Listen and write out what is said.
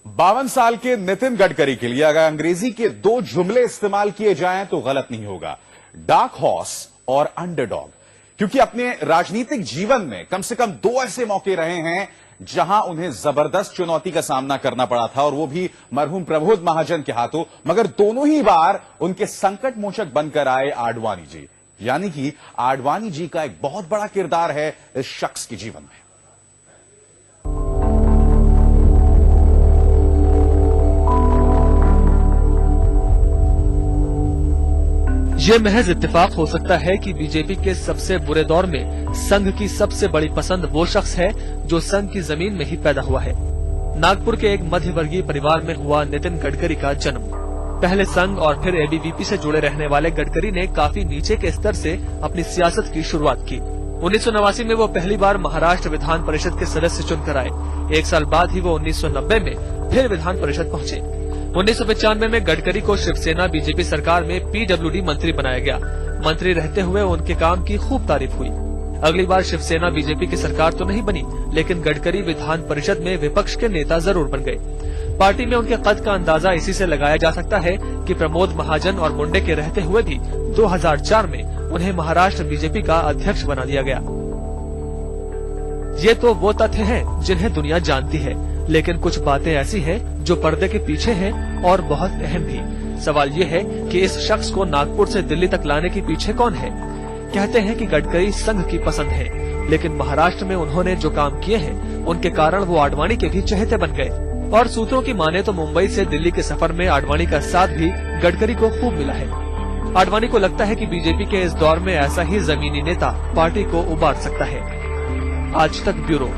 52 साल के नितिन गडकरी के लिए अगर अंग्रेजी के दो जुमले इस्तेमाल किए जाएं तो गलत नहीं होगा, डार्क हॉर्स और अंडरडॉग। क्योंकि अपने राजनीतिक जीवन में कम से कम दो ऐसे मौके रहे हैं जहां उन्हें जबरदस्त चुनौती का सामना करना पड़ा था, और वो भी मरहूम प्रबोध महाजन के हाथों। मगर दोनों ही बार उनके संकट मोचक बनकर आए आडवाणी जी। यानी कि आडवाणी जी का एक बहुत बड़ा किरदार है इस शख्स के जीवन में। ये महज इत्तेफाक हो सकता है कि बीजेपी के सबसे बुरे दौर में संघ की सबसे बड़ी पसंद वो शख्स है जो संघ की जमीन में ही पैदा हुआ है। नागपुर के एक मध्यवर्गीय परिवार में हुआ नितिन गडकरी का जन्म। पहले संघ और फिर एबीवीपी से जुड़े रहने वाले गडकरी ने काफी नीचे के स्तर से अपनी सियासत की शुरुआत की। 1989 में वो पहली बार महाराष्ट्र विधान परिषद के सदस्य चुनकर आए। एक साल बाद ही वो 1990 में फिर विधान परिषद पहुंचे। 1995 में गडकरी को शिवसेना बीजेपी सरकार में पीडब्ल्यूडी मंत्री बनाया गया। मंत्री रहते हुए उनके काम की खूब तारीफ हुई। अगली बार शिवसेना बीजेपी की सरकार तो नहीं बनी, लेकिन गडकरी विधान परिषद में विपक्ष के नेता जरूर बन गए। पार्टी में उनके कद का अंदाजा इसी से लगाया जा सकता है कि प्रमोद महाजन और मुंडे के रहते हुए भी 2004 में उन्हें महाराष्ट्र बीजेपी का अध्यक्ष बना दिया गया। ये तो वो तथ्य हैं जिन्हें दुनिया जानती है, लेकिन कुछ बातें ऐसी हैं जो पर्दे के पीछे हैं और बहुत अहम भी। सवाल ये है कि इस शख्स को नागपुर से दिल्ली तक लाने के पीछे कौन है। कहते हैं कि गडकरी संघ की पसंद है, लेकिन महाराष्ट्र में उन्होंने जो काम किए हैं उनके कारण वो आडवाणी के भी चहेते बन गए। और सूत्रों की माने तो मुंबई से दिल्ली के सफर में आडवाणी का साथ भी गडकरी को खूब मिला है। आडवाणी को लगता है कि बीजेपी के इस दौर में ऐसा ही जमीनी नेता पार्टी को उबार सकता है। आज तक ब्यूरो।